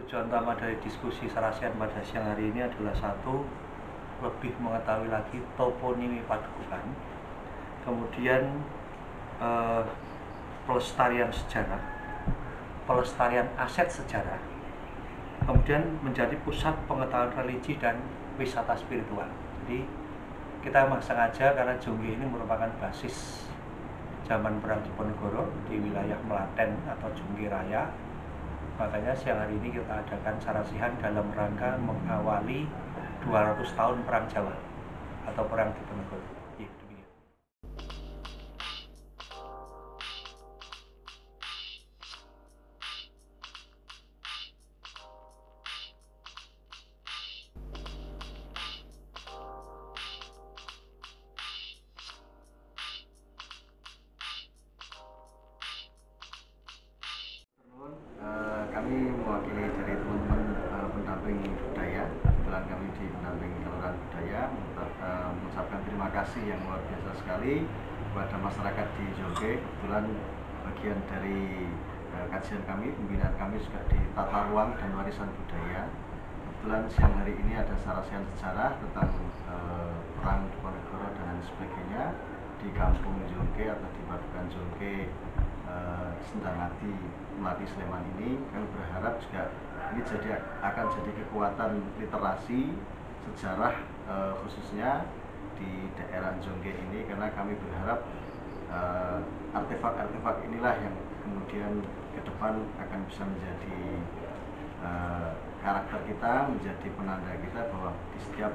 Tujuan utama dari diskusi Sarasian pada siang hari ini adalah satu, lebih mengetahui lagi toponimi Padepokan, kemudian pelestarian sejarah, pelestarian aset sejarah, kemudian menjadi pusat pengetahuan religi dan wisata spiritual. Jadi kita memang sengaja karena Jongge ini merupakan basis zaman perang Diponegoro di wilayah Melaten atau Jongge Raya. Makanya siang hari ini kita adakan Sarasihan dalam rangka mengawali 200 tahun Perang Jawa atau Perang Diponegoro. Ya, demikian. Kami mewakili dari teman-teman pendamping budaya. Kebetulan kami di pendamping saluran budaya mengucapkan terima kasih yang luar biasa sekali kepada masyarakat di Jongge. Kebetulan bagian dari kajian kami, pembinaan kami juga di tata ruang dan warisan budaya. Kebetulan siang hari ini ada Sarasian sejarah tentang perang Diponegoro dan lain sebagainya di Kampung Jongge atau di Padepokan Jongge Sendangati Melati Sleman ini. Kami berharap juga ini akan jadi kekuatan literasi sejarah khususnya di daerah Jongge ini, karena kami berharap artefak-artefak inilah yang kemudian ke depan akan bisa menjadi karakter kita, menjadi penanda kita bahwa di setiap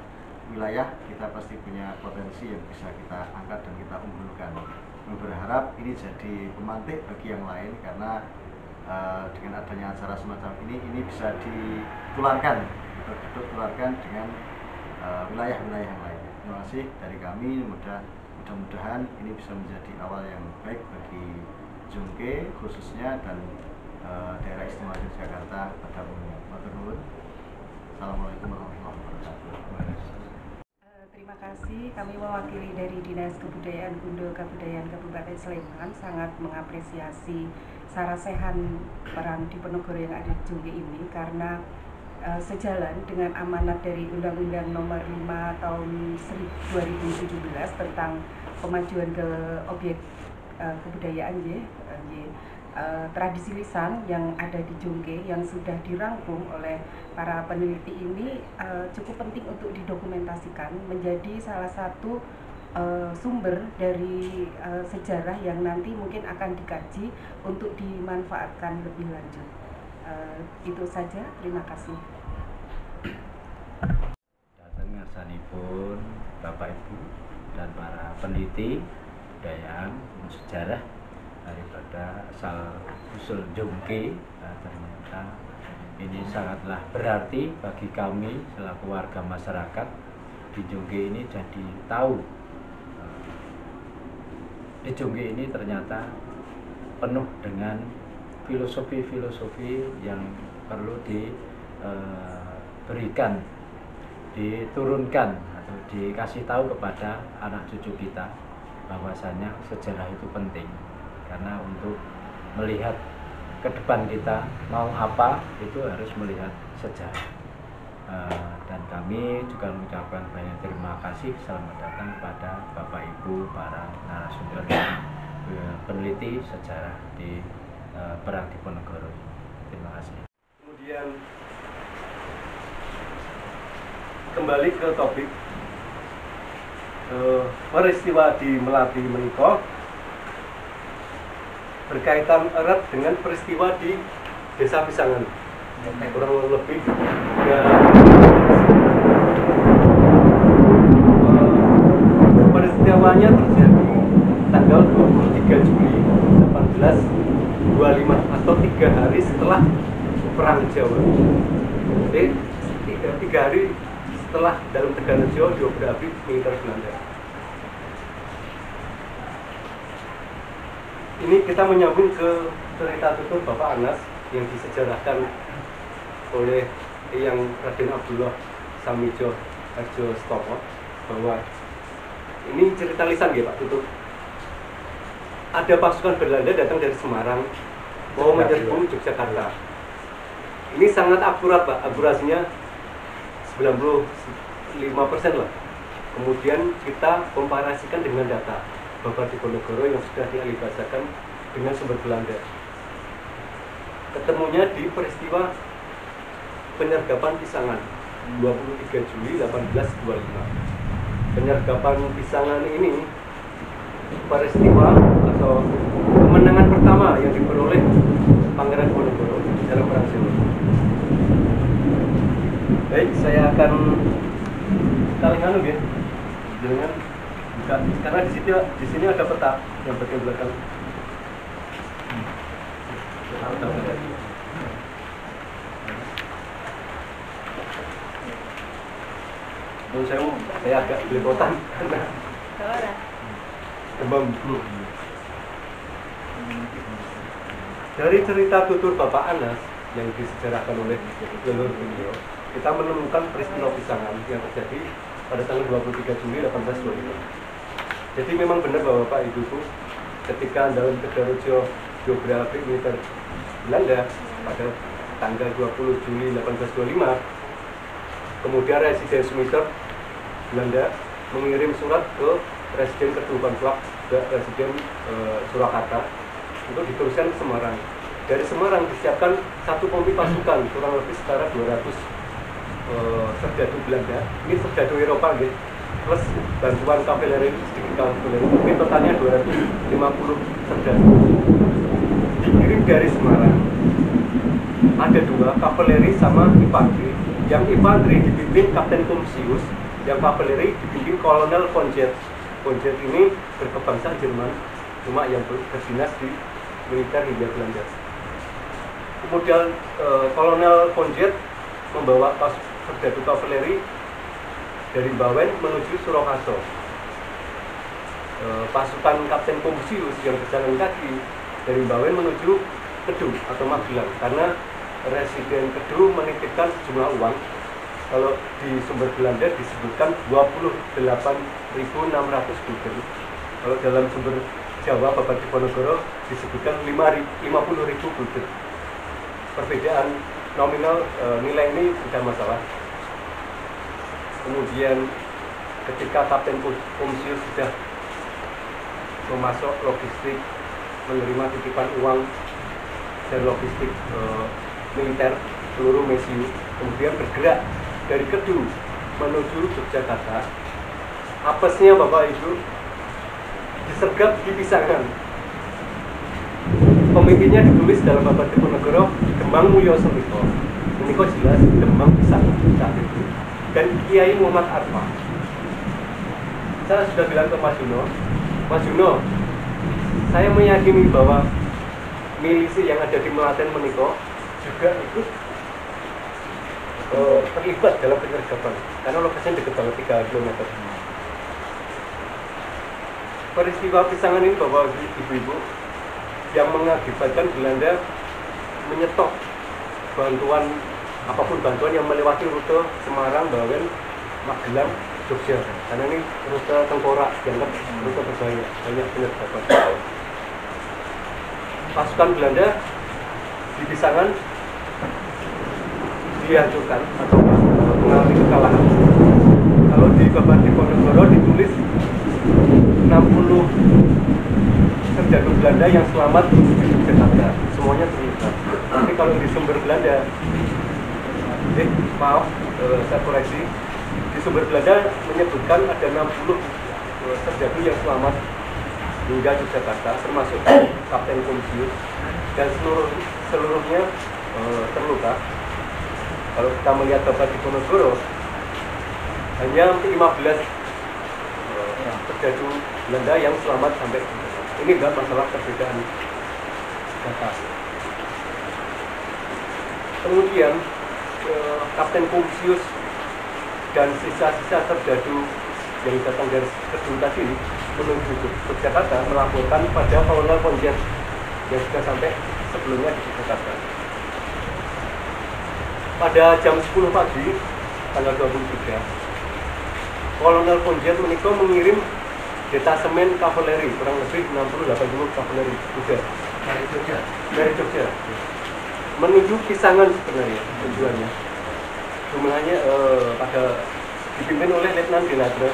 wilayah kita pasti punya potensi yang bisa kita angkat dan kita unggulkan. Kami berharap ini jadi pemantik bagi yang lain, karena dengan adanya acara semacam ini bisa ditularkan, ditularkan dengan wilayah-wilayah yang lain. Terima kasih dari kami. Mudah-mudahan ini bisa menjadi awal yang baik bagi Jongge khususnya dan daerah istimewa Yogyakarta pada umumnya. Assalamualaikum warahmatullahi wabarakatuh. Terima kasih. Kami mewakili dari Dinas Kebudayaan Gundo Kabudayaan Kabupaten Sleman sangat mengapresiasi Sarasihan Perang Diponegoro yang ada di Jongge ini, karena sejalan dengan amanat dari Undang-Undang Nomor 5 Tahun 2017 tentang pemajuan ke objek kebudayaan tradisi lisan yang ada di Jongge yang sudah dirangkum oleh para peneliti ini cukup penting untuk didokumentasikan, menjadi salah satu sumber dari sejarah yang nanti mungkin akan dikaji untuk dimanfaatkan lebih lanjut. Itu saja, terima kasih. Datang ngarsanipun Bapak Ibu dan para peneliti budaya sejarah daripada asal usul Jongge. Ternyata ini sangatlah berarti bagi kami selaku warga masyarakat di Jongge ini, jadi tahu di Jongge ini ternyata penuh dengan filosofi-filosofi yang perlu diberikan, diturunkan atau dikasih tahu kepada anak cucu kita bahwasanya sejarah itu penting. Karena untuk melihat ke depan kita mau apa itu harus melihat sejarah. Dan kami juga mengucapkan banyak terima kasih, selamat datang kepada Bapak Ibu para narasumber peneliti sejarah di Perang Diponegoro. Terima kasih. Kemudian kembali ke topik peristiwa di Melati menika berkaitan erat dengan peristiwa di Desa Pisangan. Kurang lebih peristiwanya terjadi tanggal 23 Juli 1825 atau 3 hari setelah Perang Jawa. Jadi 3 hari setelah dalam Tegalrejo diobraki militer Belanda. Ini kita menyambung ke cerita tutur Bapak Anas yang disejarahkan oleh yang Raden Abdullah Samijo Harjo Stopo, bahwa ini cerita lisan ya Pak Tutur. Ada pasukan Belanda datang dari Semarang mau menyerbu Yogyakarta. Ini sangat akurat Pak, akurasinya 95% lah. Kemudian kita komparasikan dengan data Bapak Diponegoro yang sudah dialihbahasakan dengan sumber Belanda. Ketemunya di peristiwa penyergapan Pisangan 23 Juli 1825. Penyergapan Pisangan ini peristiwa atau kemenangan pertama yang diperoleh Pangeran Diponegoro dalam Perang Jawa. Baik, saya akan kalian ya, jangan buka karena di sini ada peta yang bagian belakang. Dan saya agak belepotan karena demam. Dari cerita tutur Bapak Anas yang disejarahkan oleh leluhur beliau, kita menemukan peristiwa Pisangan yang terjadi pada tanggal 23 Juli 1825. Jadi memang benar bahwa Bapak Ibu ketika dalam Kedarojo Geografi Militer Belanda pada tanggal 20 Juli 1825, kemudian Residen Sumiter Belanda mengirim surat ke Residen Kedua ke Residen Surakarta untuk diteruskan ke Semarang. Dari Semarang disiapkan satu kompi pasukan kurang lebih setara 200 serdadu Belanda. Ini serdadu Eropa gitu, plus bantuan kavaleri, sedikit kavaleri. Mungkin totalnya 250 serdadu. Dikirim dari Semarang. Ada dua, kavaleri sama infanteri. Yang infanteri dipimpin Kapten Kumsius, yang kavaleri dipimpin Kolonel von Jet. Von Jet ini berkebangsaan Jerman, cuma yang berdinas di militer Hindia Belanda. Kemudian Kolonel von Jet membawa serdadu kavaleri dari Bawen menuju Surakarta. Pasukan Kapten Kumsius yang berjalan kaki dari Bawen menuju Kedu atau Magelang, karena Residen Kedu menitipkan sejumlah uang. Kalau di sumber Belanda disebutkan 28.600 gulden. Kalau dalam sumber Jawa Bapak Diponegoro disebutkan 50.000 gulden. Perbedaan nominal nilai ini tidak masalah. Kemudian ketika Kapten Kumsius sudah memasok logistik, menerima titipan uang dan logistik militer seluruh Mesiu, kemudian bergerak dari Kedu menuju Yogyakarta. Apesnya Bapak Ibu disergap di Pisangan. Pemimpinnya ditulis dalam Bapak Diponegoro Demang Mulyo Semiko. Semiko jelas Demang Pisangan saat itu. Dan Kiai Muhammad Arfa. Saya sudah bilang ke Mas Juno, saya meyakini bahwa milisi yang ada di Melaten Meniko juga ikut terlibat dalam penyergapan karena lokasinya dekat banget 3 km. Peristiwa Pisangan ini Bapak Ibu yang mengakibatkan Belanda menyetop bantuan, apapun bantuan yang melewati rute Semarang, Bawen, Magelang, Jogja, karena ini rute tengkorak, dianggap rute berbahaya, banyak penyergapan. Pasukan Belanda di Pisangan dihancurkan atau mengalami kekalahan. Kalau di Bapak Diponegoro ditulis 60 serdadu Belanda yang selamat di Jakarta, semuanya terlibat. Tapi kalau di sumber Belanda, saya koreksi, di sumber Belanda menyebutkan ada 60 serdadu yang selamat hingga Yogyakarta, termasuk Kapten Kumsius, dan seluruhnya terluka. Kalau kita melihat Bapak Diponegoro, hanya 15 serdadu Belanda yang selamat sampai ini enggak masalah perbedaan data. Kemudian Kapten Kumsius dan sisa-sisa serdadu yang datang dari Kedu tadi menuju Yogyakarta melaporkan pada Kolonel von Jet yang sudah sampai sebelumnya di Yogyakarta. Pada jam 10 pagi, tanggal 23, Kolonel von Jet mengirim detasemen kavaleri, kurang lebih 60-80 kavaleri kuda dari Jogja, menuju Pisangan sebenarnya tujuannya. Jumlahnya pada dipimpin oleh Letnan Dinadra.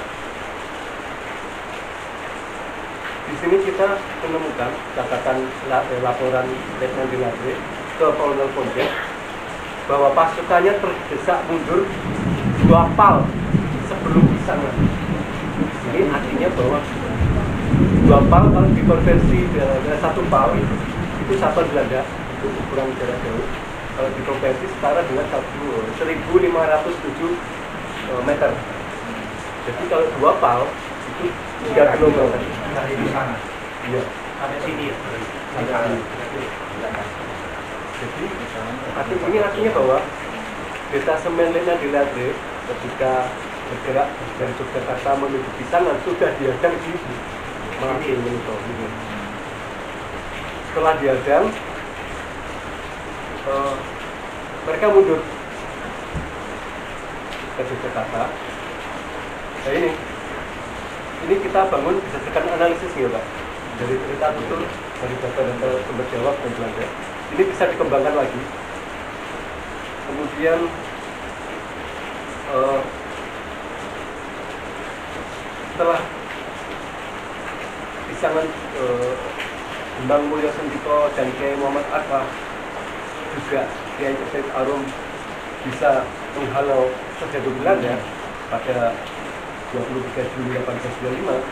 Di sini kita menemukan catatan laporan Letnan Dinadra ke Kolonel Pontiac bahwa pasukannya terdesak mundur 2 pal sebelum Pisangan. Ini artinya bahwa 2 pal kalau dikonversi dengan 1 pal itu satuan Belanda, itu ukuran jarak jauh. Kalau dikonversi setara dengan 1.507 meter. Jadi kalau 2 pal itu 3 kilometer. Dari di sana. Iya. Sampai sini ya. Jadi ini artinya bahwa detasemen Letnan Dinadra ketika bergerak dari Yogyakarta menuju Pisangan sudah dihadang di Melati Menito. Setelah dihadang, mereka mundur ke Yogyakarta. Nah ini kita bangun berdasarkan analisis ya Pak, dari cerita tutur dari data sumber jawab dan Belanda. Ini bisa dikembangkan lagi. Kemudian setelah Pisangan, Bambang Mulyo Sentiko dan Kiai Muhammad Atta juga Kiai Said Arum bisa menghalau sejadu Belanda pada 23 Juli 1825.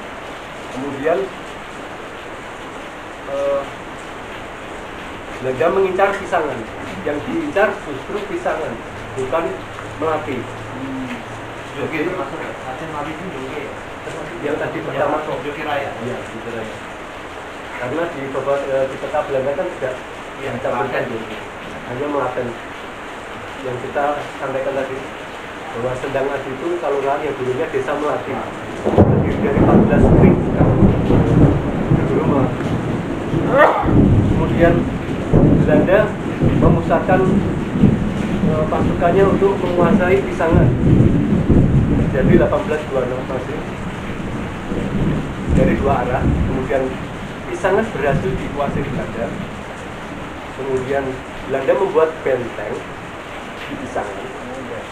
Kemudian Belanda mengincar Pisangan. Yang diincar justru Pisangan, bukan Melati. Jogi itu masuk ya? Aceh Melati itu Jogi ya? Yang tadi pertama Jogi Raya? Iya, Jogi Raya. Karena di peta Belanda kan tidak mencampurkan Jogi, hanya Melaten. Yang kita sampaikan tadi bahwa Sendang Adi itu kelurahan yang dulunya desa Melati, terdiri dari 14 string dulu Melati. Kemudian Belanda memusatkan pasukannya untuk menguasai Pisangan. Jadi 1826 masih dari 2 arah. Kemudian Pisangan berhasil dikuasai Belanda. Kemudian Belanda membuat benteng di Pisangan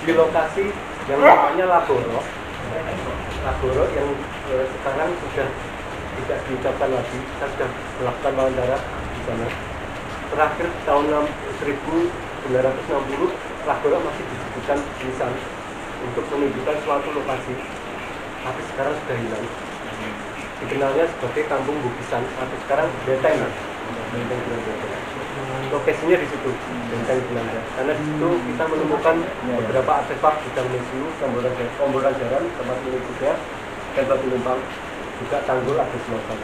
di lokasi yang namanya Laboro. Laboro yang sekarang sudah tidak diucapkan lagi. Kita sudah melakukan wawancara di sana. Terakhir tahun 1960 Laboro masih disebutkan tulisan untuk menunjukkan suatu lokasi, tapi sekarang sudah hilang. Dikenalnya sebagai Kampung Bukisan, tapi sekarang benteng Belanda. Lokasinya di situ, benteng Belanda. Karena di situ kita menemukan beberapa artefak gudang museum, komboran jaran, tempat milik kuda, dan batu lempang, juga tanggul ada semacam.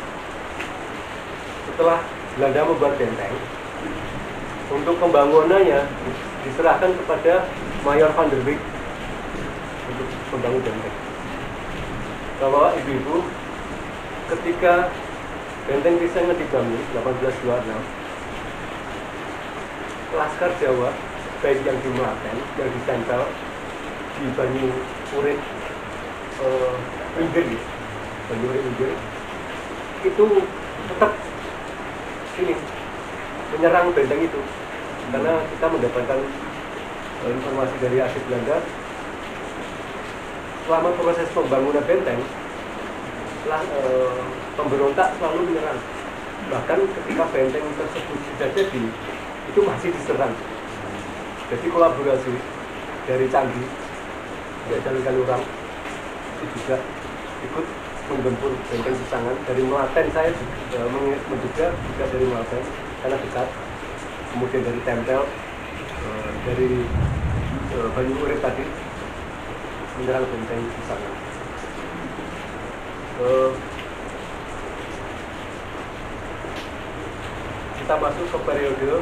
Setelah Belanda membuat benteng, untuk pembangunannya diserahkan kepada Mayor van der Beek untuk membangun benteng. Bapak ibu-ibu, ketika benteng Pisangan dibangun 1826, Laskar Jawa baik yang di Melaten, yang ditempel di Banyu Urip Inggir, Banyu Urip Inggir, itu tetap ini menyerang benteng itu, karena kita mendapatkan informasi dari arsip Belanda selama proses pembangunan benteng pemberontak selalu menyerang, bahkan ketika benteng tersebut sudah jadi itu masih diserang. Jadi kolaborasi dari Candi diajarkan orang itu juga ikut menggempur benteng Pisangan. Dari Melaten saya menduga juga dari Melaten karena dekat. Kemudian dari Tempel, dari Banyu Urip tadi menyerang benteng Pisangan. Kita masuk ke periode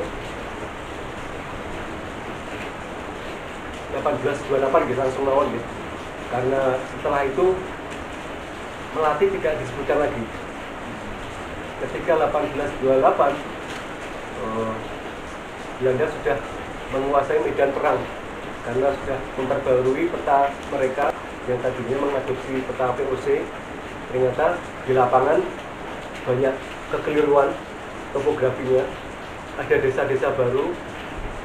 1828 gitu, langsung lawan gitu. Karena setelah itu Melati tidak disebutkan lagi. Ketika 1828 Belanda sudah menguasai medan perang karena sudah memperbarui peta mereka yang tadinya mengadopsi peta VOC. Ternyata di lapangan banyak kekeliruan topografinya, ada desa-desa baru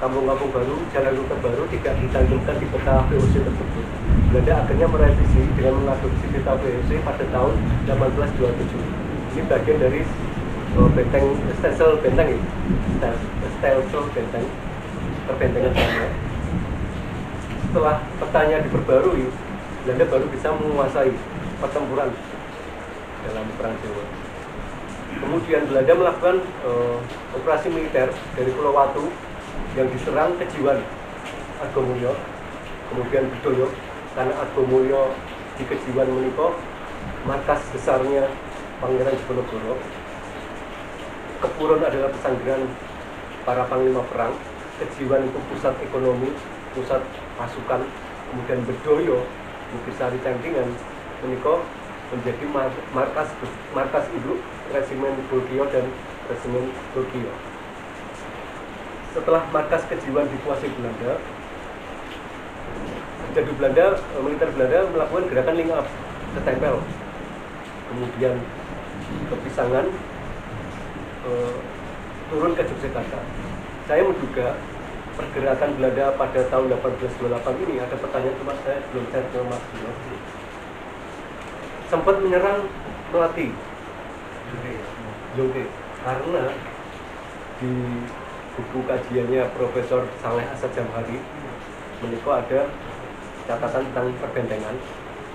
kampung-kampung baru, jalan rute baru tidak dicantumkan di peta VOC tersebut. Belanda akhirnya merevisi dengan mengadopsi peta VOC pada tahun 1827. Ini bagian dari benteng Stelsel benteng ini, Stelsel benteng, perbentengan Belanda. Setelah petanya diperbarui, Belanda baru bisa menguasai pertempuran dalam Perang Jawa. Kemudian Belanda melakukan operasi militer dari Pulau Watu yang diserang Kejiwan Argomulyo, kemudian Bedoyo, karena Argomulyo di Kejiwan menika markas besarnya Pangeran Diponegoro. Kepurun adalah pesanggeran para panglima perang. Kejiwan itu pusat ekonomi, pusat pasukan. Kemudian Bedoyo, Bukisari Cangkringan menika menjadi markas induk Resimen Bulkio dan Resimen Bulkio. Setelah markas Kejiwan dikuasai Belanda, jadi militer Belanda melakukan gerakan link up ke Tempel, kemudian ke Pisangan, turun ke Yogyakarta. Saya menduga pergerakan Belanda pada tahun 1828 ini, ada pertanyaan cuma saya belum share ke Mas Dino, sempat menyerang Melati, Yongke, karena di buku kajiannya Profesor Saleh Asad Jamhari menika ada catatan tentang perbentengan,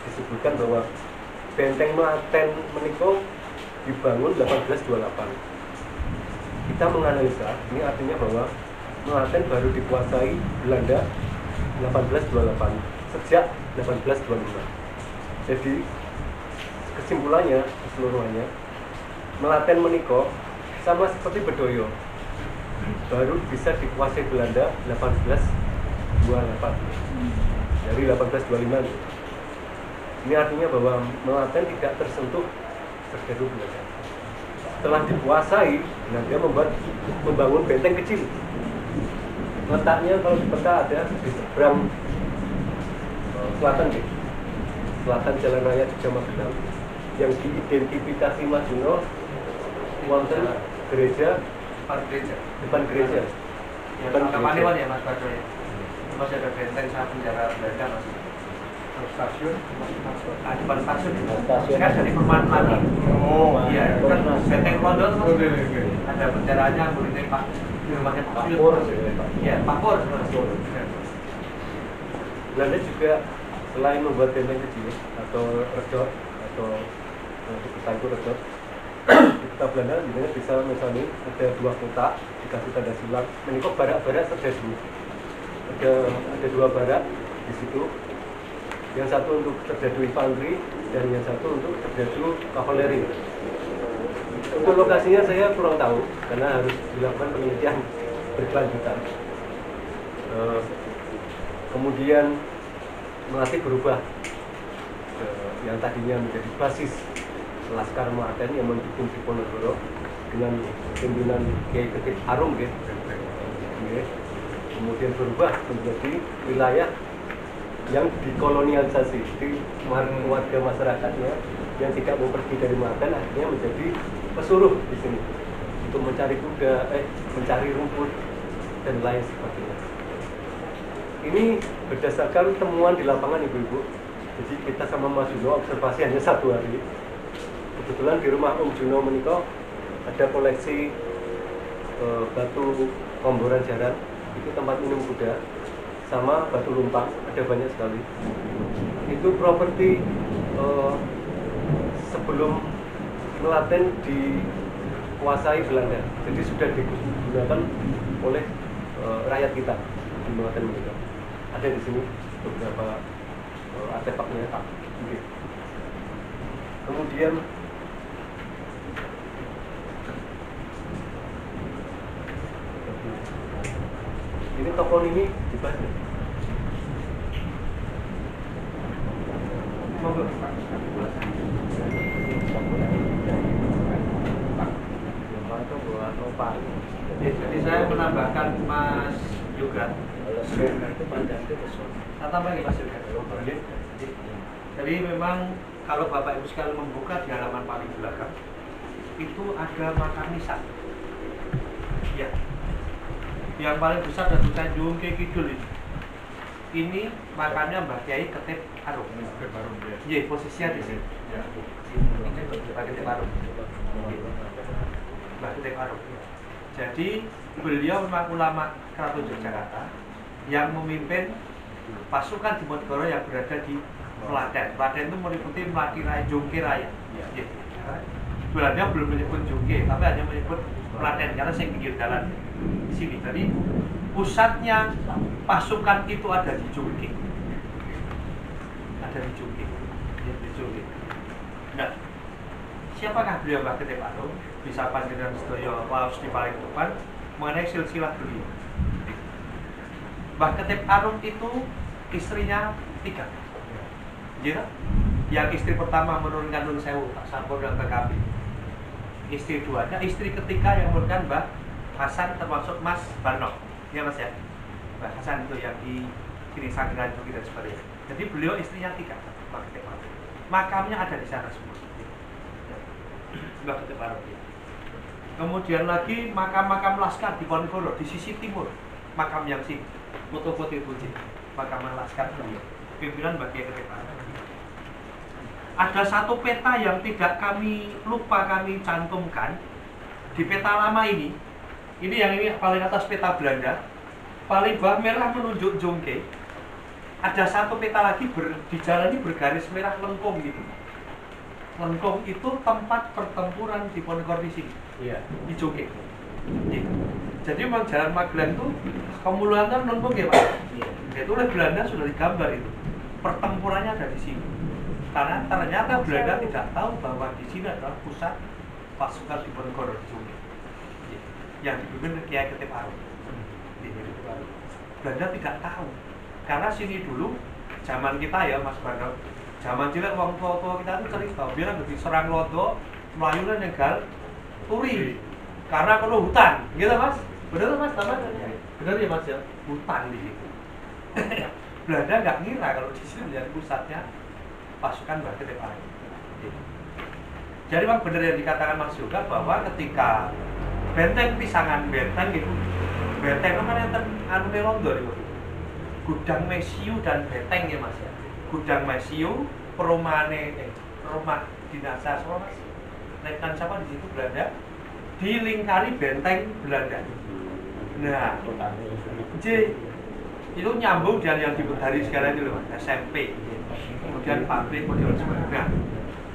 disebutkan bahwa benteng Melaten menika dibangun 1828. Kita menganalisa, ini artinya bahwa Melaten baru dikuasai Belanda 1828 sejak 1825. Jadi kesimpulannya keseluruhannya, Melaten menika sama seperti Bedoyo baru bisa dikuasai Belanda 1828 dari 1825. Ini artinya bahwa Melaten tidak tersentuh sergadu Belanda. Setelah dikuasai, Belanda membangun benteng kecil. Letaknya kalau di peta ada di seberang selatan, selatan Jalan Raya Jogja Magelang, yang diidentifikasi Mas Juno wonten gereja, depan gereja. Ya, Kapanewon ya Mas Badro ya. Masih ada benteng saat penjara Belanda Mas. Stasiun, depan stasiun. Kan dari perumahan lagi. Oh iya, kan benteng London ada penjaranya muridnya Pak. Pakai Pakpur. Iya, Pakpur. Belanda juga selain membuat benteng kecil atau redot atau itu redot, di kota Belanda juga bisa misalnya ada 2 kota dikasih tanda silang. Menikah barak-barak sergadu. Ada 2 barak di situ. Yang satu untuk sergadu infanteri dan yang satu untuk sergadu kavaleri. Untuk lokasinya saya kurang tahu karena harus dilakukan penelitian berkelanjutan. Kemudian Melati berubah yang tadinya menjadi basis Laskar Melaten yang mendukung Diponegoro dengan pimpinan Kiai Ketip Arum, kemudian berubah menjadi wilayah yang dikolonialisasi, di warga masyarakatnya yang tidak mau pergi dari Melaten akhirnya menjadi pesuruh di sini untuk mencari kuda, mencari rumput dan lain sebagainya. Ini berdasarkan temuan di lapangan ibu-ibu. Jadi kita sama Mas Juno observasi hanya 1 hari. Kebetulan di rumah Om Juno menika ada koleksi batu komboran jaran, itu tempat minum kuda, sama batu lumpang, ada banyak sekali. Itu properti sebelum Melaten dikuasai Belanda, jadi sudah digunakan oleh rakyat kita di Melaten menika. Ada di sini beberapa artefaknya. Kemudian ini tokoh ini dibaca. Jadi saya menambahkan Mas Yoga. Saya tambah lagi Mas Yoga. Jadi memang kalau Bapak Ibu sekalian membuka di halaman paling belakang itu ada makam nisan. Ya. yang paling besar dan Hutan Jungke Kidul ini. Ini makamnya Mbah Kiai Ketip Arum. Iya, posisinya di sini. Mbah Ketip Arum. Mbah Ketip Arum. Jadi beliau memang ulama Keraton Yogyakarta yang memimpin pasukan Diponegoro yang berada di Melaten. Melaten itu meliputi Melati Raya, Jungke Raya. Belanda belum menyebut Jungke, tapi hanya menyebut Melaten karena saya pinggir jalan di sini. Jadi pusatnya pasukan itu ada di Jungke. Ada di Jungke. Di Jungke. Nah, siapakah beliau Mbah Ketip Arum? Bisa panjenengan sedaya waos di paling depan mengenai silsilah beliau. Mbah Ketip Arum itu istrinya 3. Ya, yang istri pertama menurunkan Nun Sewu, Pak Sampur dan PKB. Istri duanya, istri ketiga yang menurunkan Mbah Hasan termasuk Mas Barno. Ya Mas ya, Mbah Hasan itu yang di sini Sanggeran Jogi dan sebagainya. Jadi beliau istrinya 3, Mbah Ketip Arum. Makamnya ada di sana semua. Mbah Ketip Arum. Kemudian lagi makam-makam Laskar di Ponegoro di sisi timur. Makam yang sini, foto-foto itu makam Laskar beliau. Pimpinan Mbah Kiai Ketip Arum. Ada satu peta yang tidak kami cantumkan di peta lama ini. Ini yang ini paling atas peta Belanda, paling bawah merah menunjuk Jungke. Ada satu peta lagi dijalani bergaris merah lengkung gitu. Lengkung itu tempat pertempuran di Ponegoro di sini. Iya, di Jungke. Gitu. Jadi memang Jalan Magelang itu kemuliaan lengkung ya Pak. Iya. Itu oleh Belanda sudah digambar itu. Pertempurannya ada di sini. Karena ternyata Belanda tidak tahu bahwa di sini adalah pusat pasukan di Ponegoro di Jungke. Yang dipimpin Kiai Ketip Arum. Belanda tidak tahu. Karena sini dulu zaman kita ya Mas Barno, zaman cilik wong tua kita itu cerita biar diserang lodo, Melayu dan nyegal turi. Karena kalau hutan, gitu Mas. Benar Mas, namanya? Benar ya Mas ya? Hutan di situ. Belanda nggak ngira kalau di sini menjadi pusatnya pasukan Mbah Ketip Arum. Jadi memang benar yang dikatakan Mas Yoga bahwa ketika benteng Pisangan, benteng itu benteng namanya anu Londo itu. Gudang Mesiu dan benteng ya Mas ya. Gudang Mesiu, rumah dinasa siapa Mas? Nekan siapa di situ Belanda? Dilingkari benteng Belanda. Nah, itu nyambung dengan yang dibudari sekarang itu loh, SMP. Kemudian pabrik model sebagainya. Nah,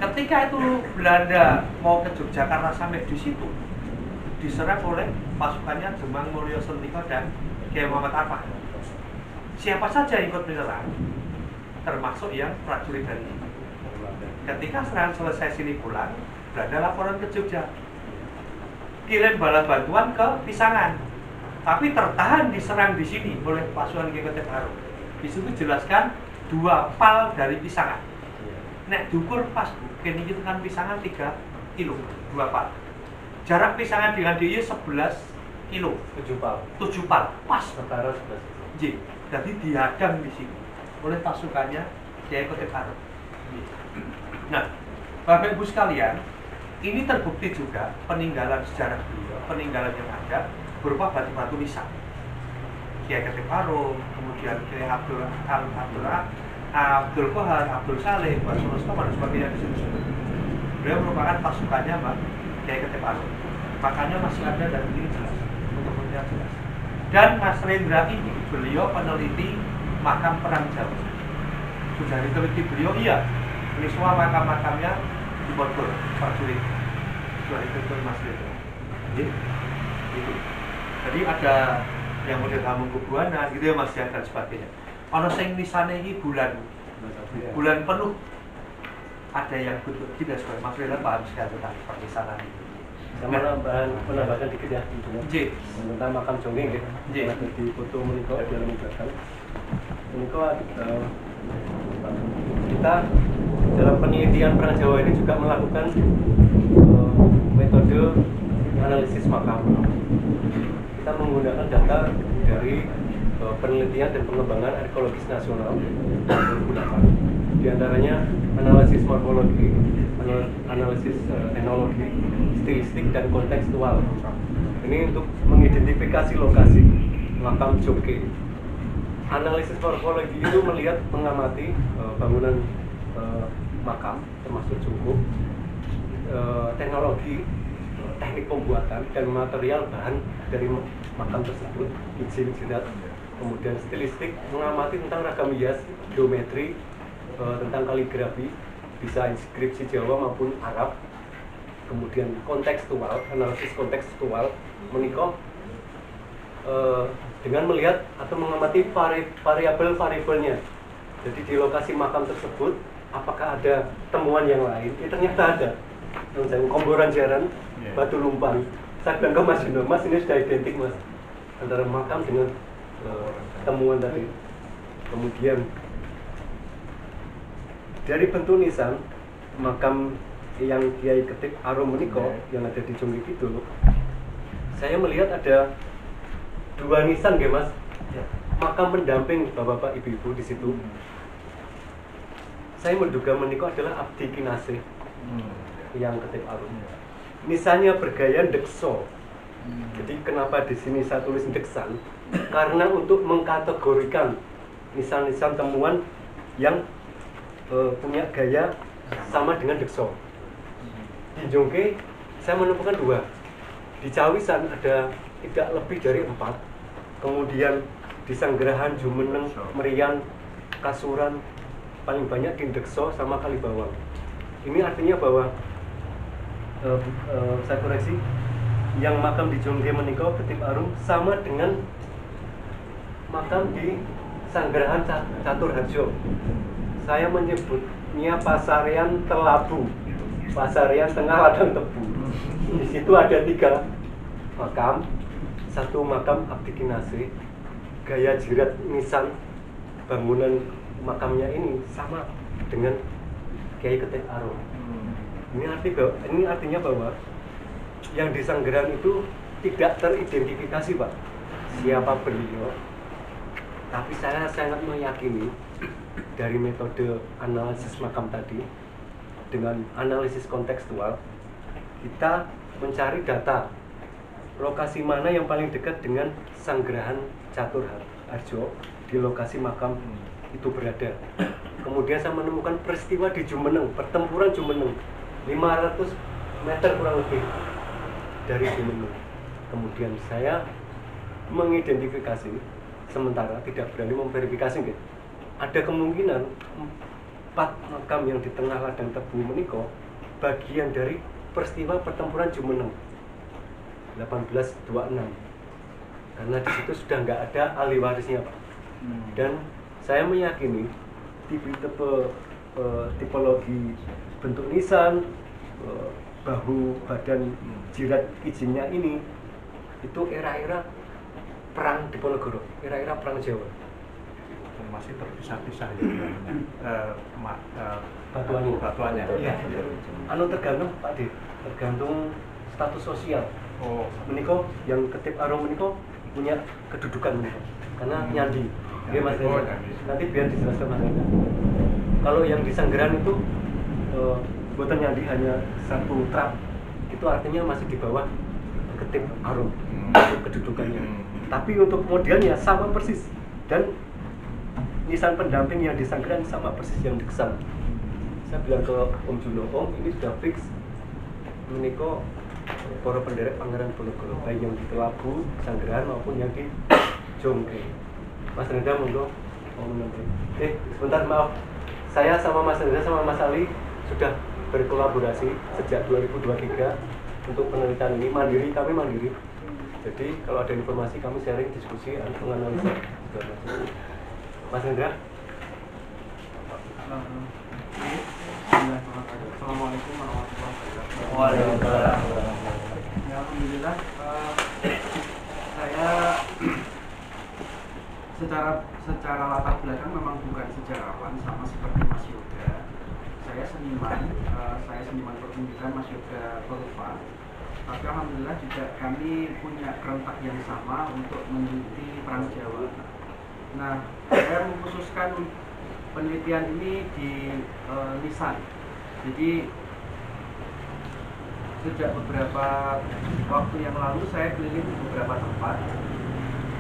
ketika itu Belanda mau ke Yogyakarta sampai di situ diserang oleh pasukannya Demang Mulyo Sentiko dan Kiai Muhammad Arfah. Siapa saja yang ikut menyerang, termasuk yang prajurit dari ini. Ketika serangan selesai sini pulang, Belanda laporan ke Jogja, kirim bala bantuan ke Pisangan, tapi tertahan diserang di sini oleh pasukan Kiai Ketip Arum. Di situ jelaskan 2 pal dari Pisangan. Nek diukur pas, kini itu kan Pisangan 3 kilo, 2 pal. Jarak Pisangan dengan dia 11 kilo. 7 pal, pas. Setara 11. Jadi dihadang di sini oleh pasukannya Kiai Ketip Arum. Nah, Bapak Ibu sekalian, ini terbukti juga peninggalan sejarah beliau, peninggalan yang ada berupa batu-batu nisan. Kiai Ketip Arum, kemudian Kiai Abdul Kohar, Abdul Saleh, Mbah Surosto, dan sebagainya di situ. Beliau merupakan pasukannya Mbak Kiai Ketip Arum. Makanya masih ada dan ini jelas, untuk melihat jelas. Dan Mas Rendra ini, beliau peneliti makam perang Jawa. Sudah diteliti beliau, iya. Ini semua makam-makamnya di Bogor, prajurit. Sudah diteliti Mas Rendra. Gitu. Jadi ada yang model Hamengkubuwana gitu ya Mas ya, dan sebagainya. Ono sing nisane iki bulan penuh. Ada yang bentuk tidak sesuai. Mas Rendra paham sekali tentang permisalan itu. Sama penambahan dikit ya, tentang makam Jongking ya. Ada di foto menikah di dalam belakang. Menikah kita dalam penelitian perang Jawa ini juga melakukan metode analisis makam. Kita menggunakan data dari penelitian dan pengembangan arkeologis nasional 2008. Di antaranya analisis morfologi, analisis enologi, stilistik dan kontekstual. Ini untuk mengidentifikasi lokasi makam Jongke. Analisis morfologi itu melihat mengamati bangunan makam termasuk jungkup, teknologi, teknik pembuatan dan material bahan dari makam tersebut, izin jirat, kemudian stilistik, mengamati tentang ragam hias, geometri, tentang kaligrafi, bisa inskripsi Jawa maupun Arab, kemudian kontekstual, analisis kontekstual, menikah dengan melihat atau mengamati variabel-variabelnya. Jadi di lokasi makam tersebut, apakah ada temuan yang lain? Ternyata ada. Misalnya komboran jaran, batu lumpan. Saya bilang ke Mas Juno, Mas ini sudah identik Mas antara makam dengan temuan tadi. Kemudian dari bentuk nisan makam yang Kiai Ketip Arum Meniko yang ada di Jongke Kidul, saya melihat ada dua nisan, ya Mas. Makam pendamping bapak-bapak ibu-ibu di situ. Saya menduga Meniko adalah Abdi Kinasih yang Ketip Arum. Nisannya bergaya dekso. Jadi kenapa di sini saya tulis deksan? Karena untuk mengkategorikan nisan-nisan temuan yang punya gaya sama dengan dekso. Di Jongke saya menemukan dua. Di Cawisan ada tidak lebih dari 4. Kemudian di Sanggerahan, Jumeneng, Merian, Kasuran, paling banyak di Dekso sama Kalibawang. Ini artinya bahwa saya koreksi, yang makam di Jongke Meniko Ketip Arum sama dengan makam di Sanggerahan Caturharjo. Saya menyebutnya Pasarian Telabu, Pasarian Tengah Ladang Tebu. Di situ ada 3 makam, 1 makam Abdi Kinasih, gaya jirat nisan bangunan makamnya ini sama dengan Kiai Ketip Arum. Ini artinya bahwa yang di Sanggerahan itu tidak teridentifikasi Pak siapa beliau, tapi saya sangat meyakini dari metode analisis makam tadi dengan analisis kontekstual kita mencari data lokasi mana yang paling dekat dengan Sanggerahan Caturharjo di lokasi makam itu berada. Kemudian saya menemukan peristiwa di Jumeneng, pertempuran Jumeneng, 500 meter kurang lebih dari Jumeneng. Kemudian saya mengidentifikasi, sementara tidak berani memverifikasi gitu. Ada kemungkinan 4 makam yang di tengah Ladang Tebu Meniko bagian dari peristiwa pertempuran Jumeneng 1826, karena di situ sudah nggak ada ahli warisnya Pak. Dan saya meyakini tipologi bentuk nisan, bahu, badan, jirat izinnya ini itu era-era perang Diponegoro, era-era perang Jawa. Masih terpisah-pisah batuannya. Iya. Tergantung Pak D, tergantung status sosial. Meniko yang Ketip Arum Meniko punya kedudukan Meniko karena nyandi. Dia Mas nanti biar dijelaskan Mas. Kalau yang di Sanggerahan itu buatan nyandi hanya 1 trap, itu artinya masih di bawah Ketip Arum untuk kedudukannya. Tapi untuk modelnya sama persis, dan nisan pendamping yang di Sanggerahan sama persis yang di Kesan. Saya bilang ke Om Juno, Om ini sudah fix Meniko para penderek Pangeran Diponegoro, baik yang di Telabu, Sanggerahan maupun yang di Jongke. Mas Renda monggo. Sebentar maaf. Saya sama Mas Renda sama Mas Ali sudah berkolaborasi sejak 2023 untuk penelitian ini kami mandiri. Jadi kalau ada informasi kami sharing, diskusi, menganalisa. Mas Renda. Assalamualaikum warahmatullahi wabarakatuh. Waalaikumsalam. Ya, alhamdulillah saya secara latar belakang memang bukan sejarawan sama seperti Mas Yoga. Saya seniman pertunjukan, Mas Yoga perupa. Tapi alhamdulillah juga kami punya kerentak yang sama untuk meneliti perang Jawa. Nah, saya mengkhususkan penelitian ini di nisan. Jadi sejak beberapa waktu yang lalu saya keliling di beberapa tempat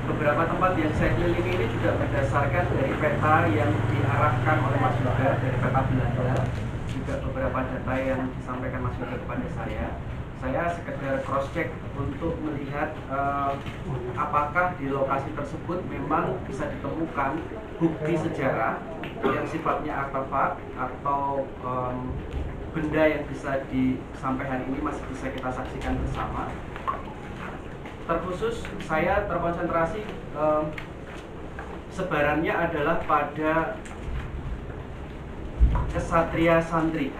beberapa tempat yang saya kelilingi ini juga berdasarkan dari peta yang diarahkan oleh Mas Yoga, dari peta Belanda, juga beberapa data yang disampaikan Mas Yoga kepada saya. Saya sekedar cross check untuk melihat apakah di lokasi tersebut memang bisa ditemukan bukti sejarah yang sifatnya artefak atau benda yang bisa sampai hari ini masih bisa kita saksikan bersama. Terkhusus saya terkonsentrasi sebarannya adalah pada kesatria santri.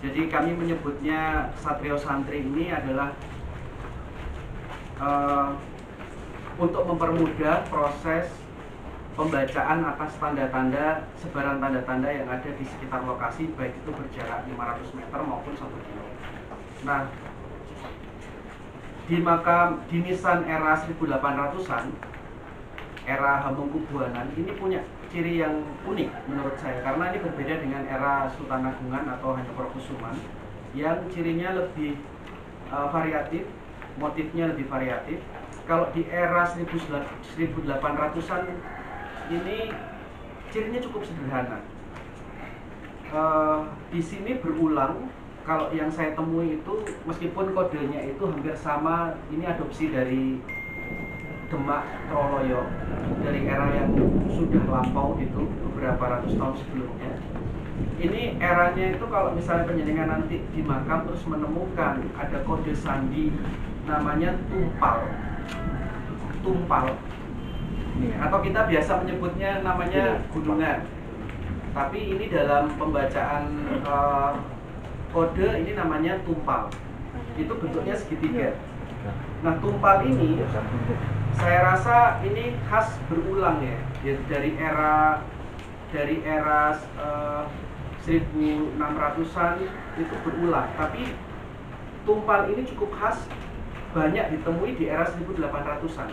Jadi kami menyebutnya Satrio Santri ini adalah untuk mempermudah proses pembacaan atas tanda-tanda, sebaran tanda-tanda yang ada di sekitar lokasi, baik itu berjarak 500 meter maupun 1 kilo. Nah, di makam di nisan era 1800-an, era Hamengkubuwanan ini punya ciri yang unik menurut saya, karena ini berbeda dengan era Sultan Agungan atau Hanyokrokusuman yang cirinya lebih variatif, motifnya lebih variatif. Kalau di era 1800-an ini cirinya cukup sederhana. Di sini berulang, kalau yang saya temui itu meskipun kodenya itu hampir sama, ini adopsi dari Demak Troloyo dari era yang sudah lampau itu beberapa ratus tahun sebelumnya. Ini eranya itu kalau misalnya penjenengan nanti di makam terus menemukan ada kode sandi namanya tumpal atau kita biasa menyebutnya namanya gunungan, tapi ini dalam pembacaan kode ini namanya tumpal, itu bentuknya segitiga. Nah, tumpal ini saya rasa ini khas berulang ya, dari era 1600-an itu berulang, tapi tumpal ini cukup khas, banyak ditemui di era 1800-an.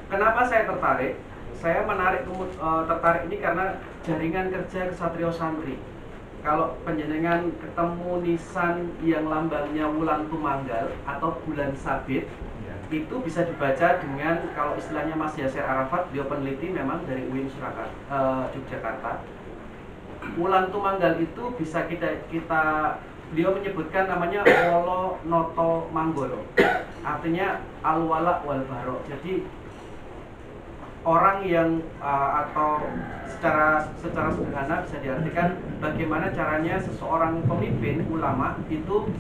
Kenapa saya tertarik? Saya tertarik ini karena jaringan kerja Ksatrio Santri. Kalau panjenengan ketemu nisan yang lambangnya wulan tumanggal atau bulan sabit, itu bisa dibaca dengan, kalau istilahnya Mas Yasir Arafat, beliau peneliti memang dari UIN Yogyakarta. Wulan tumanggal itu bisa beliau menyebutkan namanya Wolo Noto Manggolo, artinya al-wala wal baro. Jadi orang yang atau secara sederhana bisa diartikan bagaimana caranya seseorang pemimpin ulama itu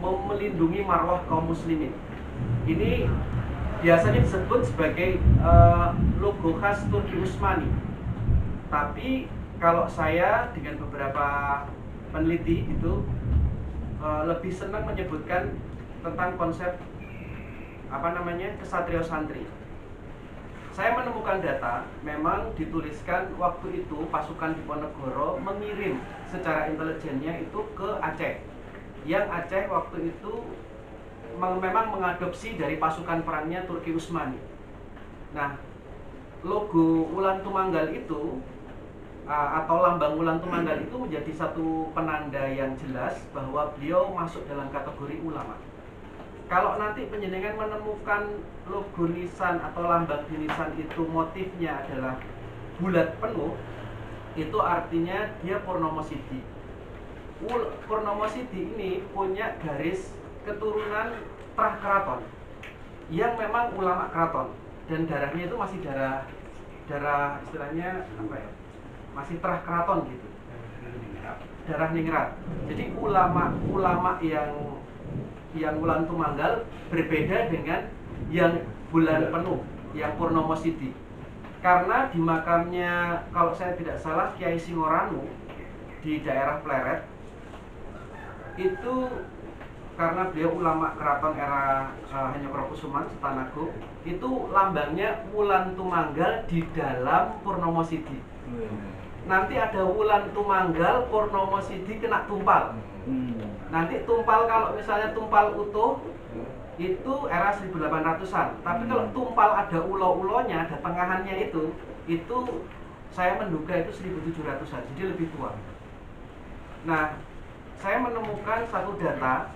melindungi marwah kaum muslimin. Ini biasanya disebut sebagai logo khas Turki Utsmani. Tapi kalau saya dengan beberapa peneliti itu lebih senang menyebutkan tentang konsep Ksatrio Santri. Saya menemukan data, memang dituliskan waktu itu pasukan Diponegoro mengirim secara intelijennya itu ke Aceh. Yang Aceh waktu itu memang mengadopsi dari pasukan perangnya Turki Utsmani. Nah, logo Wulan Tumanggal itu atau lambang Wulan Tumanggal itu menjadi satu penanda yang jelas bahwa beliau masuk dalam kategori ulama. Kalau nanti panjenengan menemukan logo nisan atau lambang di nisan itu motifnya adalah bulat penuh, itu artinya dia Purnomo Sidi. Purnomo Sidi ini punya garis keturunan Trah Keraton yang memang ulama keraton, dan darahnya itu masih darah istilahnya masih Trah Keraton gitu, darah ningrat. Jadi ulama yang Wulan Tumanggal berbeda dengan yang bulan penuh, yang Purnomo Sidi. Karena di makamnya, kalau saya tidak salah, Kiai Singoranu di daerah Pleret itu, karena beliau ulama keraton era Hanyokrokusuman, Sultan Agung, itu lambangnya Wulan Tumanggal di dalam Purnomo Sidi. Nanti ada Wulan Tumanggal, Purnomo Sidi kena tumpal. Nanti tumpal, kalau misalnya tumpal utuh itu era 1800-an. Tapi kalau tumpal ada ulo-ulonya, ada tengahannya itu saya menduga itu 1700-an, jadi lebih tua. Nah, saya menemukan satu data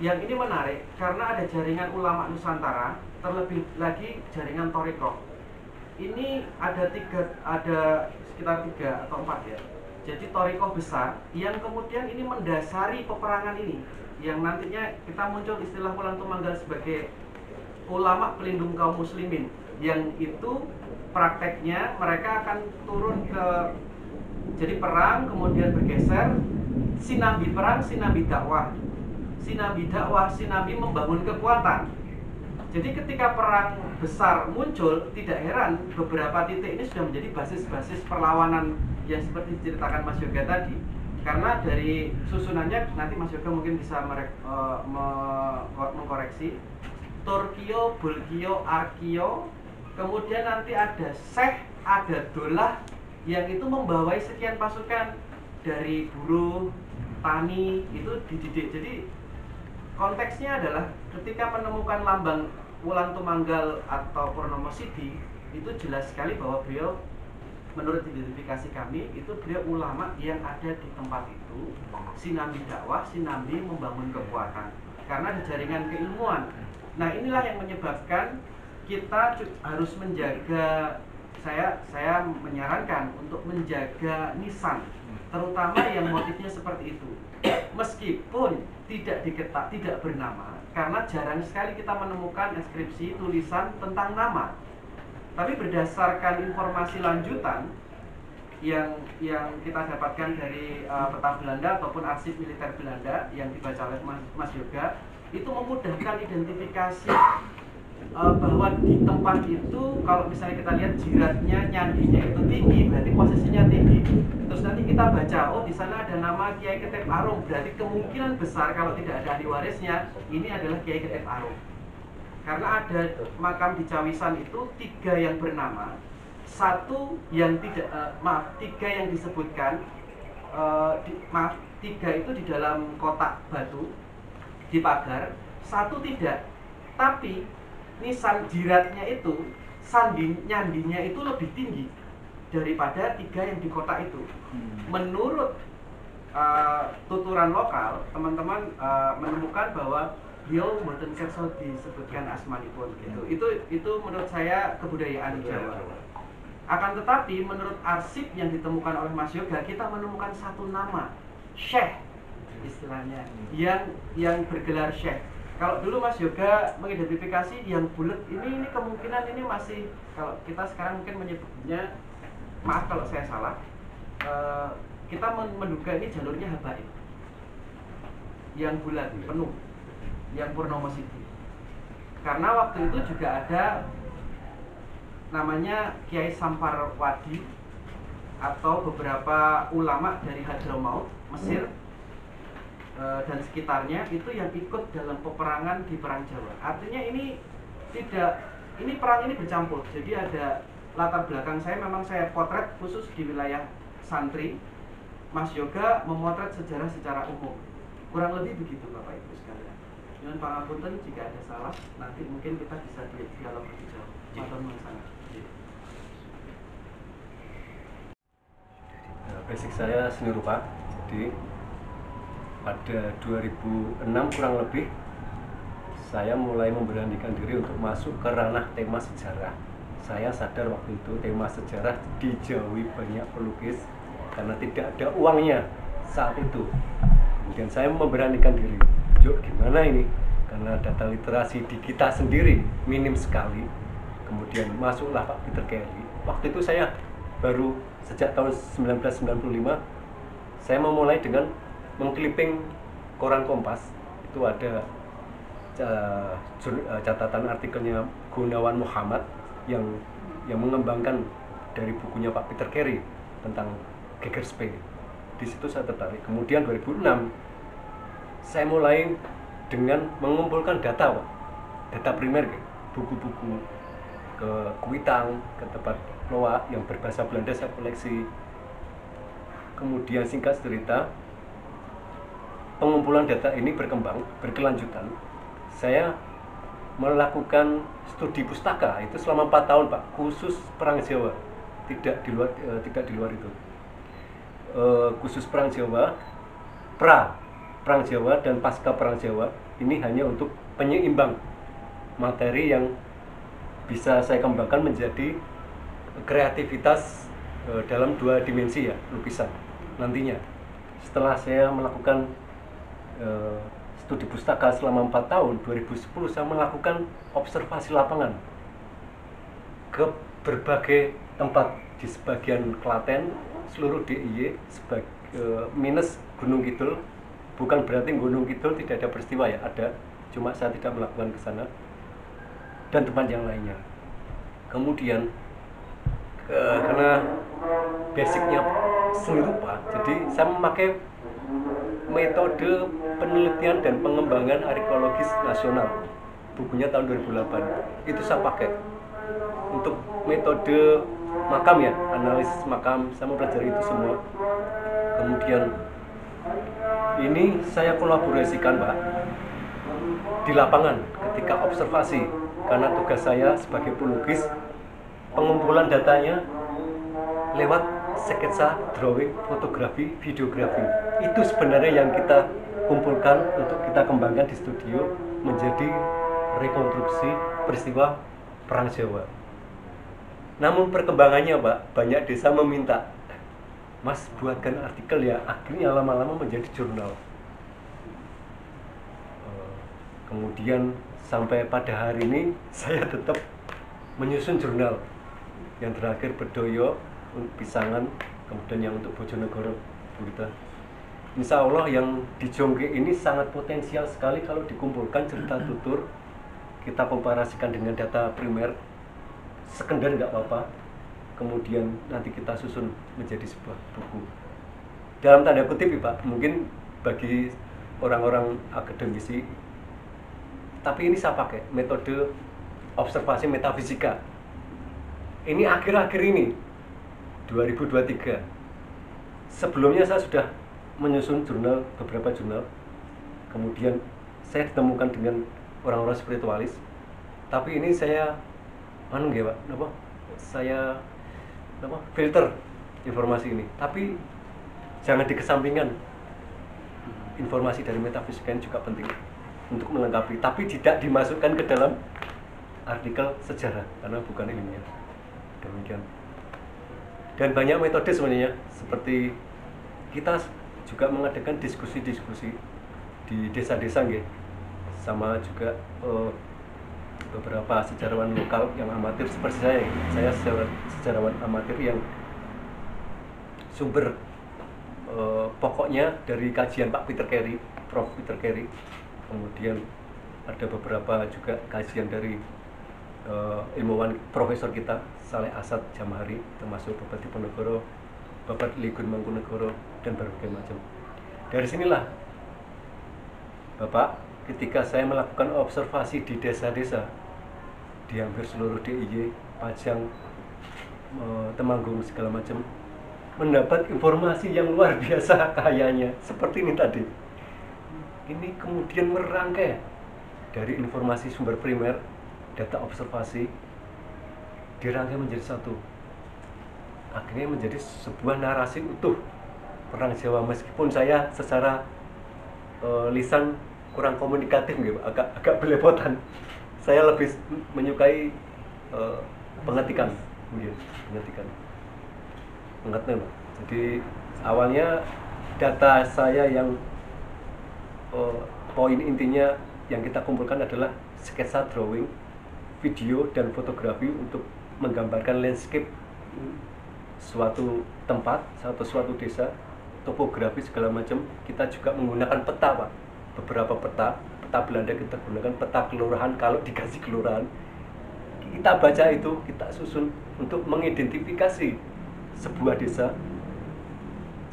yang ini menarik karena ada jaringan ulama Nusantara, terlebih lagi jaringan Thoriko. Ini ada sekitar 3 atau 4 ya. Jadi Thoriko besar yang kemudian ini mendasari peperangan ini, yang nantinya kita muncul istilah Wulan Tumanggal sebagai ulama pelindung kaum muslimin, yang itu prakteknya mereka akan turun ke jadi perang, kemudian bergeser, sinambi perang, sinambi dakwah, sinambi membangun kekuatan. Jadi ketika perang besar muncul, tidak heran beberapa titik ini sudah menjadi basis-basis perlawanan yang seperti diceritakan Mas Yoga tadi. Karena dari susunannya nanti Mas Yoga mungkin bisa mengkoreksi. Turkio, Bulkio, Arkio, kemudian nanti ada Syekh, ada Dolah yang itu membawai sekian pasukan dari buruh, tani, itu dididik. Jadi konteksnya adalah ketika menemukan lambang Wulan Tumanggal atau Purnomo Sidi, itu jelas sekali bahwa beliau, menurut identifikasi kami, itu beliau ulama yang ada di tempat itu, sinambi dakwah, sinambi membangun kekuatan, karena ada jaringan keilmuan. Nah, inilah yang menyebabkan kita harus menjaga, saya menyarankan untuk menjaga nisan, terutama yang motifnya seperti itu. Meskipun tidak diketak, tidak bernama, karena jarang sekali kita menemukan inskripsi tulisan tentang nama. Tapi berdasarkan informasi lanjutan yang kita dapatkan dari peta Belanda ataupun arsip militer Belanda yang dibaca oleh Mas Yoga, itu memudahkan identifikasi bahwa di tempat itu kalau misalnya kita lihat jiratnya, nyandinya itu tinggi, berarti posisinya tinggi. Terus nanti kita baca, oh di sana ada nama Kiai Ketep Arung, berarti kemungkinan besar kalau tidak ada ahli warisnya, ini adalah Kiai Ketep Arung. Karena ada makam di Cawisan itu 3 yang bernama, 1 yang tidak, 3 yang disebutkan, 3 itu di dalam kotak batu di pagar, 1 tidak. Tapi nisan jiratnya itu, nyandinya itu lebih tinggi daripada 3 yang di kotak itu. Menurut tuturan lokal, teman-teman menemukan bahwa beliau mboten kersa disebutkan asmanipun gitu. Itu menurut saya kebudayaan Jawa. Akan tetapi menurut arsip yang ditemukan oleh Mas Yoga, kita menemukan 1 nama, Syekh istilahnya, yang bergelar Syekh. Kalau dulu Mas Yoga mengidentifikasi yang bulat ini kemungkinan ini masih, kalau kita sekarang mungkin menyebutnya, maaf kalau saya salah, kita menduga ini jalurnya Habaib, yang bulat penuh, yang Purnomo Sidi. Karena waktu itu juga ada namanya Kiai Samparwadi atau beberapa ulama dari Hadramaut, Mesir, dan sekitarnya itu yang ikut dalam peperangan di Perang Jawa. Artinya ini perang ini bercampur. Jadi ada latar belakang saya, memang saya potret khusus di wilayah santri. Mas Yoga memotret sejarah secara umum. Kurang lebih begitu Bapak Ibu sekalian. Dengan pangapunten jika ada salah, nanti mungkin kita bisa dialog lebih jauh. Matur nuwun sangat. Basic saya seni rupa. Jadi pada 2006 kurang lebih saya mulai memberanikan diri untuk masuk ke ranah tema sejarah. Saya sadar waktu itu tema sejarah dijauhi banyak pelukis karena tidak ada uangnya saat itu. Kemudian saya memberanikan diri, gimana ini? Karena data literasi di kita sendiri minim sekali. Kemudian masuklah Pak Peter Carey. Waktu itu saya baru sejak tahun 1995 saya memulai dengan mengclipping koran Kompas. Itu ada catatan artikelnya Gunawan Muhammad yang mengembangkan dari bukunya Pak Peter Carey tentang Gegerspe. Di situ saya tertarik. Kemudian 2006 saya mulai dengan mengumpulkan data, Pak. Data primer, buku-buku ke Kuitang, ke tempat Loa yang berbahasa Belanda saya koleksi. Kemudian singkat cerita, pengumpulan data ini berkelanjutan. Saya melakukan studi pustaka itu selama 4 tahun Pak, khusus Perang Jawa, tidak di luar itu. Khusus Perang Jawa, Perang Jawa dan pasca Perang Jawa ini hanya untuk penyeimbang materi yang bisa saya kembangkan menjadi kreativitas dalam 2 dimensi ya, lukisan nantinya. Setelah saya melakukan studi pustaka selama 4 tahun, 2010 saya melakukan observasi lapangan ke berbagai tempat di sebagian Klaten, seluruh DIY, minus Gunung Kidul. Bukan berarti Gunung Kidul tidak ada peristiwa ya, ada, cuma saya tidak melakukan ke sana, dan tempat yang lainnya. Kemudian karena basicnya seni rupa, jadi saya memakai metode penelitian dan pengembangan arkeologis nasional, bukunya tahun 2008. Itu saya pakai untuk metode makam ya, analisis makam, saya mempelajari itu semua. Kemudian ini saya kolaborasikan Pak di lapangan ketika observasi, karena tugas saya sebagai pelukis pengumpulan datanya lewat sketsa, drawing, fotografi, videografi. Itu sebenarnya yang kita kumpulkan untuk kita kembangkan di studio menjadi rekonstruksi peristiwa Perang Jawa. Namun perkembangannya Pak, banyak desa meminta, Mas buatkan artikel ya, akhirnya lama-lama menjadi jurnal. Kemudian sampai pada hari ini saya tetap menyusun jurnal. Yang terakhir Bedoyo, Pisangan, kemudian yang untuk Bojonegoro, Burita. Insya Allah yang di Jongke ini sangat potensial sekali kalau dikumpulkan cerita tutur, kita komparasikan dengan data primer, sekunder nggak apa-apa, kemudian nanti kita susun menjadi sebuah buku. Dalam tanda kutip ya Pak, mungkin bagi orang-orang akademisi, tapi ini saya pakai metode observasi metafisika. Ini akhir-akhir ini 2023. Sebelumnya saya sudah menyusun jurnal, beberapa jurnal. Kemudian saya ditemukan dengan orang-orang spiritualis. Tapi ini saya saya filter informasi ini. Tapi jangan dikesampingkan. Informasi dari metafisika ini juga penting untuk melengkapi, tapi tidak dimasukkan ke dalam artikel sejarah karena bukan ilmiah. Demikian. Dan banyak metode sebenarnya, seperti kita juga mengadakan diskusi-diskusi di desa-desa nggih. Sama juga beberapa sejarawan lokal yang amatir seperti saya sejarawan amatir yang sumber pokoknya dari kajian Pak Peter Carey, Prof. Peter Carey. Kemudian ada beberapa juga kajian dari ilmuwan profesor kita Saleh Asad Jamhari, termasuk Bapak Diponegoro, Bapak Ligun Mangkunegoro, dan berbagai macam. Dari sinilah Bapak, ketika saya melakukan observasi di desa-desa di hampir seluruh DIY, Pajang, Temanggung, segala macam, mendapat informasi yang luar biasa kayanya, seperti ini tadi. Ini kemudian merangkai dari informasi sumber primer, data observasi, dirangkai menjadi satu. Akhirnya menjadi sebuah narasi utuh Perang Jawa, meskipun saya secara lisan kurang komunikatif gitu, agak belepotan. Saya lebih menyukai pengetikan, pengetikan. Jadi awalnya data saya yang poin intinya yang kita kumpulkan adalah sketsa, drawing, video, dan fotografi untuk menggambarkan landscape suatu tempat, suatu desa, topografi segala macam. Kita juga menggunakan peta Pak, beberapa peta Belanda kita gunakan, peta kelurahan. Kalau dikasih kelurahan, kita baca itu, kita susun untuk mengidentifikasi sebuah desa.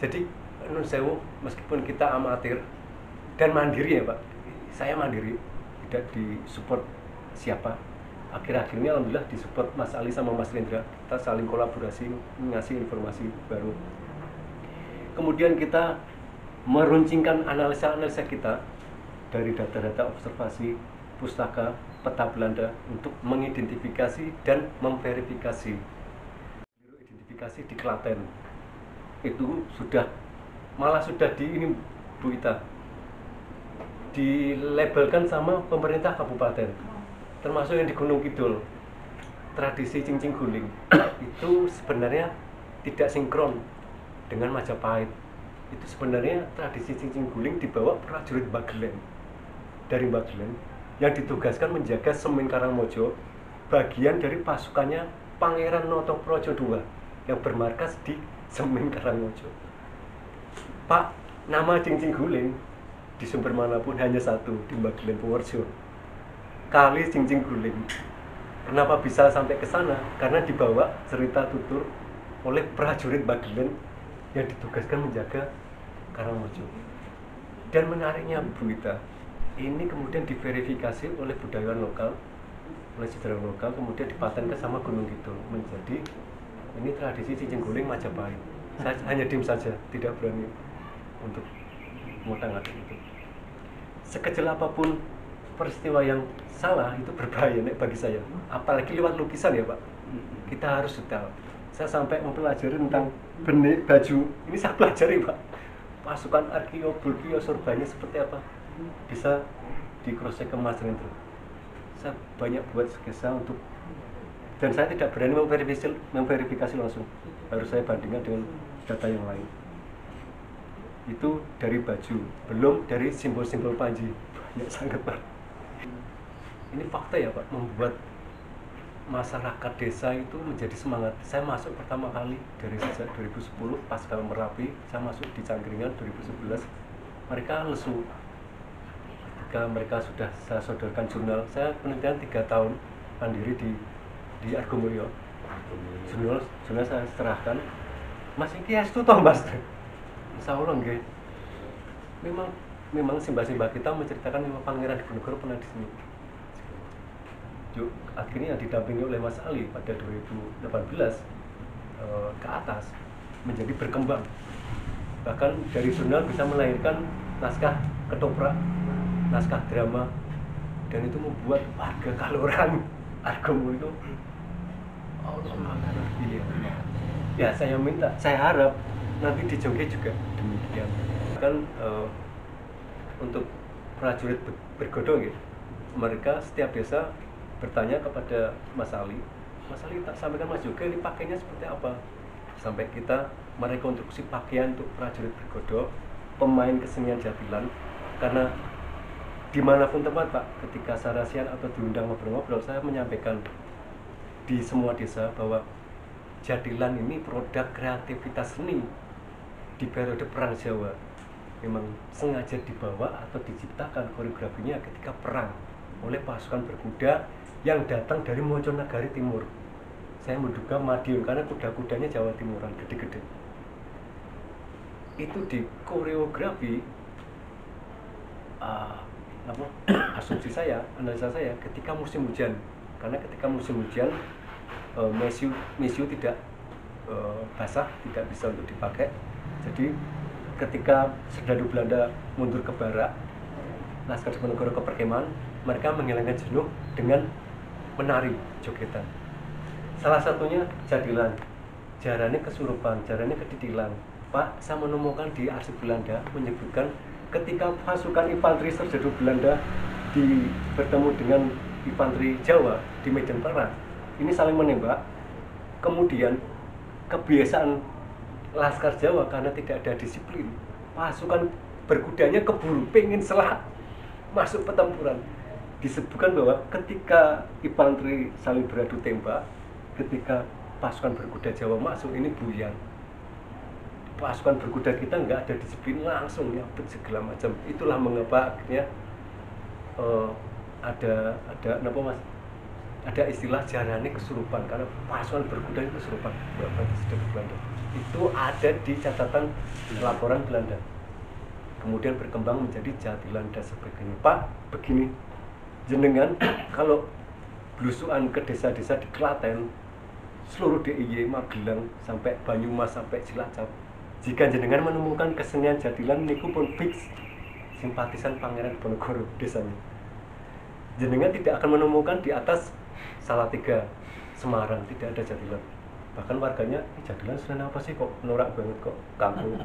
Jadi nun sewu, meskipun kita amatir dan mandiri ya Pak, saya mandiri, tidak disupport siapa. Akhir-akhir ini alhamdulillah disupport Mas Ali sama Mas Rendra, kita saling kolaborasi ngasih informasi baru. Kemudian kita meruncingkan analisa-analisa kita dari data-data observasi, pustaka, peta Belanda untuk mengidentifikasi dan memverifikasi. Identifikasi di Klaten itu malah sudah di ini Bu Ita, dilabelkan sama pemerintah kabupaten, termasuk yang di Gunung Kidul. tradisi cincin guling itu sebenarnya tidak sinkron dengan Majapahit. Itu sebenarnya tradisi cincin guling dibawa prajurit Bagelen dari Bagelen yang ditugaskan menjaga Semen Karangmojo, bagian dari pasukannya Pangeran Notoprojo II yang bermarkas di Semen Karangmojo. Pak, nama cincin guling di sumber manapun hanya satu, di Bagelen Purworejo. Kali cincin guling. Kenapa bisa sampai ke sana? Karena dibawa cerita tutur oleh prajurit Bagelen yang ditugaskan menjaga Karangmojo. Dan menariknya Bu Ita, ini kemudian diverifikasi oleh budayawan lokal, oleh sejarawan lokal, kemudian dipatenkan sama Gunung Kidul menjadi ini tradisi cincin guling Majapahit. Saya hanya diam saja, tidak berani untuk ngutang-ngatik itu. Sekecil apapun peristiwa yang salah itu berbahaya bagi saya, apalagi lewat lukisan ya Pak. Kita harus detail. Saya sampai mempelajari tentang benih baju, ini saya pelajari Pak. Pasukan Arkio, Bulkio, Surbanya seperti apa, bisa di cross check ke Mas Rendro. Saya banyak buat sketsa untuk, dan saya tidak berani memverifikasi langsung, harus saya bandingkan dengan data yang lain. Itu dari baju, belum dari simbol-simbol panji, banyak sangat Pak. Ini fakta ya Pak, membuat masyarakat desa itu menjadi semangat. Saya masuk pertama kali dari sejak 2010 pas kalau Merapi, saya masuk di Cangkringan 2011. Mereka lesu ketika mereka sudah saya sodorkan jurnal. Saya penelitian 3 tahun mandiri di Argomulyo. Jurnal saya serahkan. Mas iki estu toh Mas. Insya Allah nggih. Memang simbah-simbah kita menceritakan memang Pangeran Diponegoro pernah di sini. Akhirnya didampingi oleh Mas Ali pada 2018 ke atas menjadi berkembang. Bahkan dari jurnal bisa melahirkan naskah ketoprak, naskah drama, dan itu membuat warga Kaloran Argomulyo itu ya saya minta, saya harap nanti di Jogja juga demikian. Kan untuk prajurit bergodong ya, mereka setiap desa bertanya kepada Mas Ali tak sampaikan Mas Yoga ini pakainya seperti apa, sampai kita merekonstruksi pakaian untuk prajurit bergodong, pemain kesenian jatilan. Karena dimanapun tempat Pak, ketika sarasian atau diundang ngobrol-ngobrol, saya menyampaikan di semua desa bahwa jatilan ini produk kreativitas seni di periode Perang Jawa. Memang sengaja dibawa atau diciptakan koreografinya ketika perang oleh pasukan berkuda yang datang dari Mojonegari Timur. Saya menduga Madiun karena kuda-kudanya Jawa Timuran gede-gede. Itu di koreografi asumsi saya, analisa saya ketika musim hujan. Karena ketika musim hujan mesiu tidak basah, tidak bisa untuk dipakai. Jadi ketika serdadu Belanda mundur ke barat, Laskar Diponegoro ke perkemahan, mereka menghilangkan jenuh dengan menari jogetan. Salah satunya jadilan, jarane kesurupan, jarane ketitilan. Pak, saya menemukan di arsip Belanda menyebutkan ketika pasukan infanteri serdadu Belanda bertemu dengan infanteri Jawa di medan perang, ini saling menembak. Kemudian kebiasaan Laskar Jawa karena tidak ada disiplin, pasukan berkudanya keburu pengen selat masuk pertempuran. Disebutkan bahwa ketika infanteri saling beradu tembak, ketika pasukan berkuda Jawa masuk, ini buyar. Pasukan berkuda kita nggak ada disiplin, langsung nyabut segala macam. Itulah mengapa akhirnya ada istilah jarane kesurupan, karena pasukan berkuda itu kesurupan. Belanda itu ada di catatan laporan Belanda. Kemudian berkembang menjadi jatilan dan sebagainya. Pak, begini, jenengan kalau belusuan ke desa-desa di Klaten, seluruh DIY, Magelang sampai Banyumas sampai Cilacap, jika jenengan menemukan kesenian jatilan niku pun fix simpatisan Pangeran Diponegoro desanya. Jenengan tidak akan menemukan di atas Salatiga, Semarang tidak ada jatilan. Bahkan warganya, jatilan senen apa sih kok norak banget kok kampung.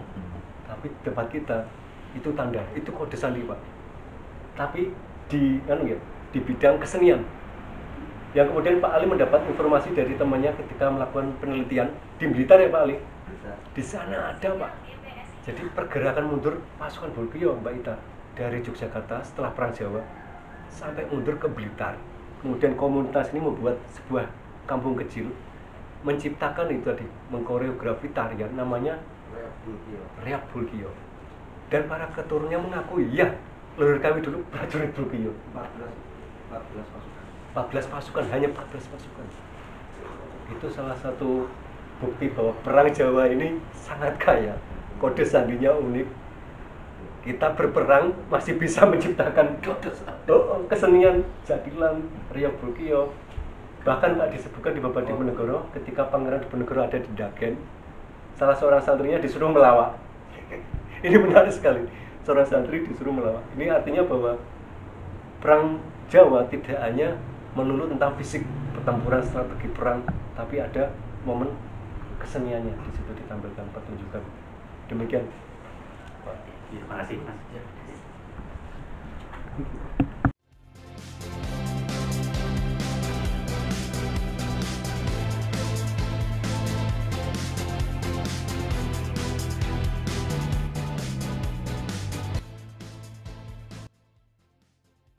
Tapi tempat kita itu tanda, itu kode sandi Pak. Tapi di bidang kesenian yang kemudian Pak Ali mendapat informasi dari temannya ketika melakukan penelitian di Blitar ya Pak Ali. Di sana ada Pak. Jadi pergerakan mundur pasukan Bulkiyo Mbak Ita dari Yogyakarta setelah Perang Jawa sampai mundur ke Blitar. Kemudian komunitas ini membuat sebuah kampung kecil, menciptakan itu tadi, mengkoreografi tarian namanya Reak Bulkiyo. Dan para keturunnya mengaku, iya, leluhur kami dulu prajurit Bulkiyo. 14 pasukan, hanya 14 pasukan. Itu salah satu bukti bahwa Perang Jawa ini sangat kaya. Kode sandinya unik. Kita berperang masih bisa menciptakan kesenian Jatilan, Riok Bulkiyo. Bahkan Pak disebutkan di Bapak Diponegoro ketika Pangeran Diponegoro ada di Dagen, salah seorang santrinya disuruh melawak. Ini menarik sekali. Seorang santri disuruh melawak. Ini artinya bahwa Perang Jawa tidak hanya melulu tentang fisik, pertempuran, strategi perang, tapi ada momen keseniannya di situ ditampilkan, pertunjukan. Demikian. Terima kasih Mas.